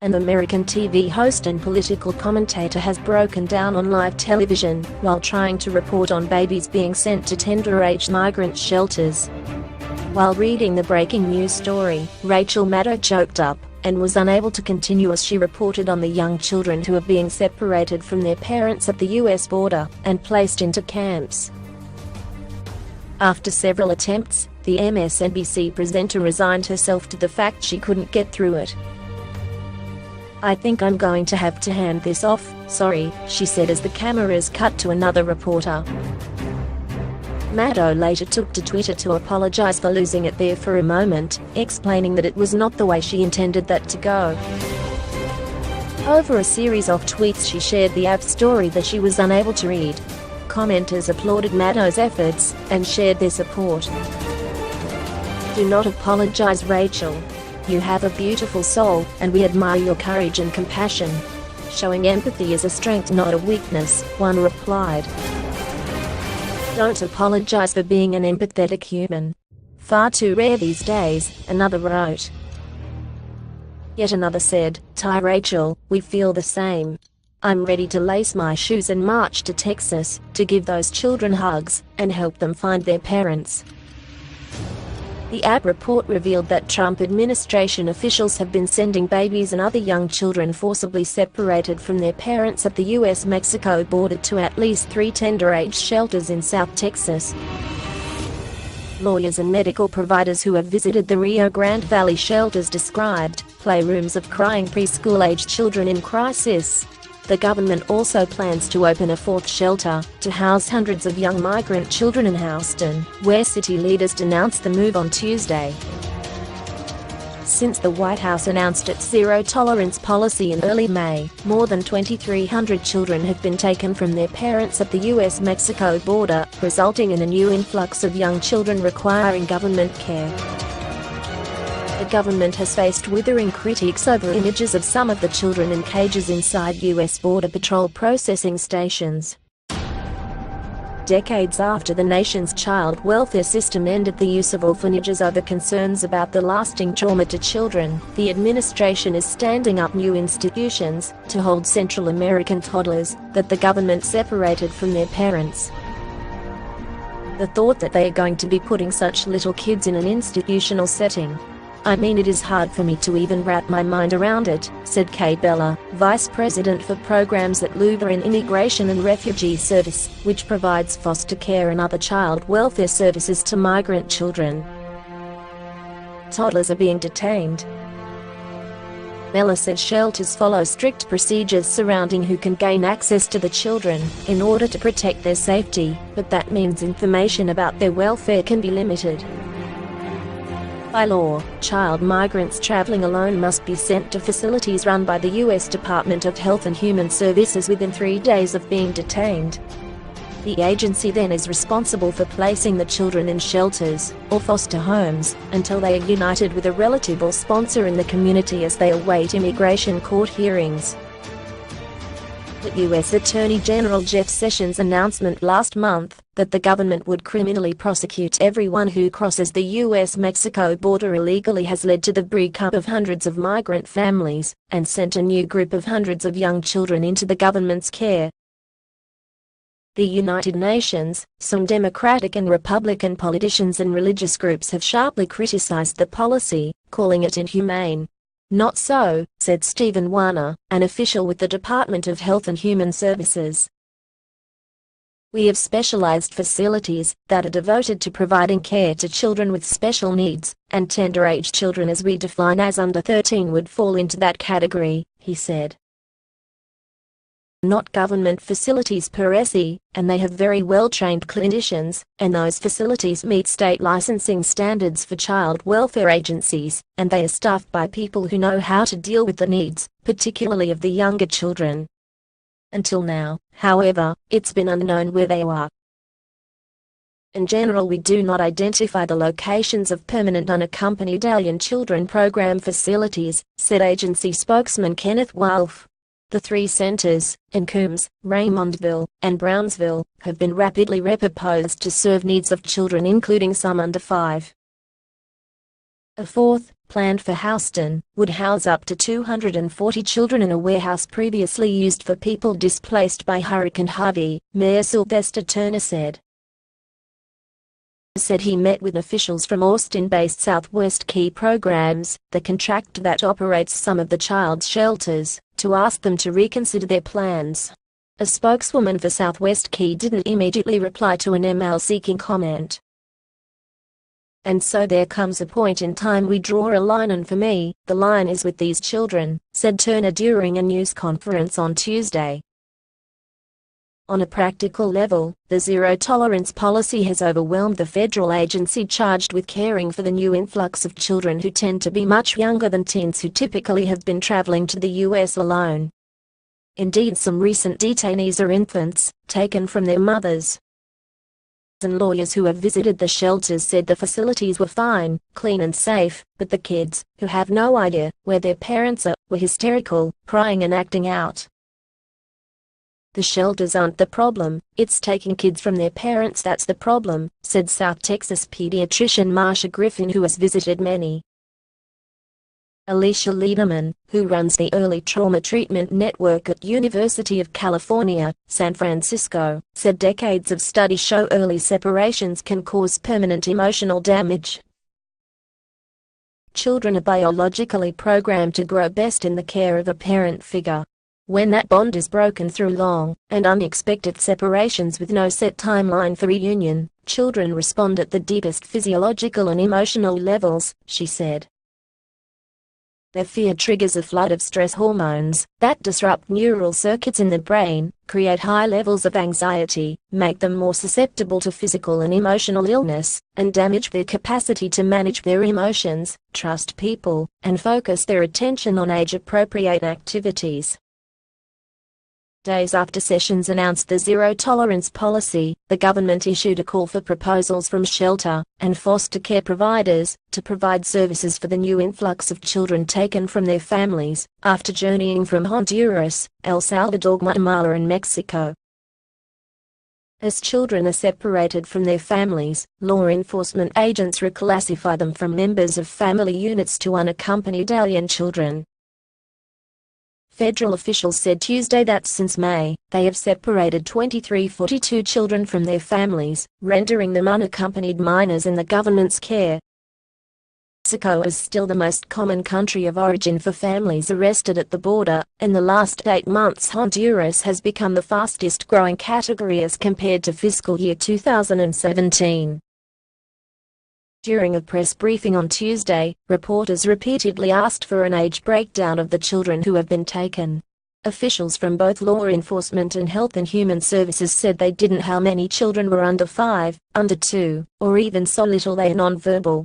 An American TV host and political commentator has broken down on live television while trying to report on babies being sent to tender-age migrant shelters. While reading the breaking news story, Rachel Maddow choked up and was unable to continue as she reported on the young children who are being separated from their parents at the US border and placed into camps. After several attempts, the MSNBC presenter resigned herself to the fact she couldn't get through it. "I think I'm going to have to hand this off, sorry," she said as the cameras cut to another reporter. Maddow later took to Twitter to apologize for losing it there for a moment, explaining that it was not the way she intended that to go. Over a series of tweets she shared the app story that she was unable to read. Commenters applauded Maddow's efforts and shared their support. "Do not apologize, Rachel. You have a beautiful soul, and we admire your courage and compassion. Showing empathy is a strength, not a weakness," one replied. "Don't apologize for being an empathetic human. Far too rare these days," another wrote. Yet another said, "Ty Rachel, we feel the same. I'm ready to lace my shoes and march to Texas to give those children hugs and help them find their parents." The app report revealed that Trump administration officials have been sending babies and other young children forcibly separated from their parents at the US-Mexico border to at least 3 tender-age shelters in South Texas. Lawyers and medical providers who have visited the Rio Grande Valley shelters described playrooms of crying preschool-aged children in crisis. The government also plans to open a 4th shelter to house hundreds of young migrant children in Houston, where city leaders announced the move on Tuesday. Since the White House announced its zero-tolerance policy in early May, more than 2,300 children have been taken from their parents at the US-Mexico border, resulting in a new influx of young children requiring government care. The government has faced withering critiques over images of some of the children in cages inside U.S. Border Patrol processing stations. Decades after the nation's child welfare system ended the use of orphanages over concerns about the lasting trauma to children, the administration is standing up new institutions to hold Central American toddlers that the government separated from their parents. The thought that they are going to be putting such little kids in an institutional setting. I mean, it is hard for me to even wrap my mind around it, said Kay Bella, Vice President for Programs at Louvain Immigration and Refugee Service, which provides foster care and other child welfare services to migrant children. Toddlers are being detained. Bella said shelters follow strict procedures surrounding who can gain access to the children in order to protect their safety, but that means information about their welfare can be limited. By law, child migrants traveling alone must be sent to facilities run by the U.S. Department of Health and Human Services within 3 days of being detained. The agency then is responsible for placing the children in shelters or foster homes until they are united with a relative or sponsor in the community as they await immigration court hearings. The U.S. Attorney General Jeff Sessions' announcement last month that the government would criminally prosecute everyone who crosses the U.S.-Mexico border illegally has led to the breakup of hundreds of migrant families and sent a new group of hundreds of young children into the government's care. The United Nations, some Democratic and Republican politicians and religious groups have sharply criticized the policy, calling it inhumane. Not so, said Stephen Warner, an official with the Department of Health and Human Services. We have specialized facilities that are devoted to providing care to children with special needs, and tender-age children as we define as under 13 would fall into that category, he said. Not government facilities per se, and they have very well-trained clinicians, and those facilities meet state licensing standards for child welfare agencies, and they are staffed by people who know how to deal with the needs, particularly of the younger children. Until now, however, it's been unknown where they are. In general, we do not identify the locations of permanent unaccompanied alien children program facilities, said agency spokesman Kenneth Wolf. The 3 centers, in Coombs, Raymondville, and Brownsville, have been rapidly repurposed to serve needs of children including some under 5. A 4th, planned for Houston, would house up to 240 children in a warehouse previously used for people displaced by Hurricane Harvey, Mayor Sylvester Turner said. He met with officials from Austin-based Southwest Key Programs, the contractor that operates some of the child's shelters, to ask them to reconsider their plans. A spokeswoman for Southwest Key didn't immediately reply to an email seeking comment. "And so there comes a point in time we draw a line, and for me, the line is with these children," said Turner during a news conference on Tuesday. On a practical level, the zero-tolerance policy has overwhelmed the federal agency charged with caring for the new influx of children who tend to be much younger than teens who typically have been traveling to the U.S. alone. Indeed, some recent detainees are infants, taken from their mothers. And lawyers who have visited the shelters said the facilities were fine, clean and safe, but the kids, who have no idea where their parents are, were hysterical, crying and acting out. "The shelters aren't the problem, it's taking kids from their parents that's the problem," said South Texas pediatrician Marsha Griffin, who has visited many. Alicia Lederman, who runs the Early Trauma Treatment Network at University of California, San Francisco, said decades of studies show early separations can cause permanent emotional damage. Children are biologically programmed to grow best in the care of a parent figure. When that bond is broken through long and unexpected separations with no set timeline for reunion, children respond at the deepest physiological and emotional levels, she said. Their fear triggers a flood of stress hormones that disrupt neural circuits in the brain, create high levels of anxiety, make them more susceptible to physical and emotional illness, and damage their capacity to manage their emotions, trust people, and focus their attention on age-appropriate activities. Days after Sessions announced the zero-tolerance policy, the government issued a call for proposals from shelter and foster care providers to provide services for the new influx of children taken from their families after journeying from Honduras, El Salvador, Guatemala and Mexico. As children are separated from their families, law enforcement agents reclassify them from members of family units to unaccompanied alien children. Federal officials said Tuesday that since May, they have separated 2342 children from their families, rendering them unaccompanied minors in the government's care. Mexico is still the most common country of origin for families arrested at the border. In the last 8 months, Honduras has become the fastest growing category as compared to fiscal year 2017. During a press briefing on Tuesday, reporters repeatedly asked for an age breakdown of the children who have been taken. Officials from both law enforcement and Health and Human Services said they didn't know how many children were under 5, under 2, or even so little they are nonverbal.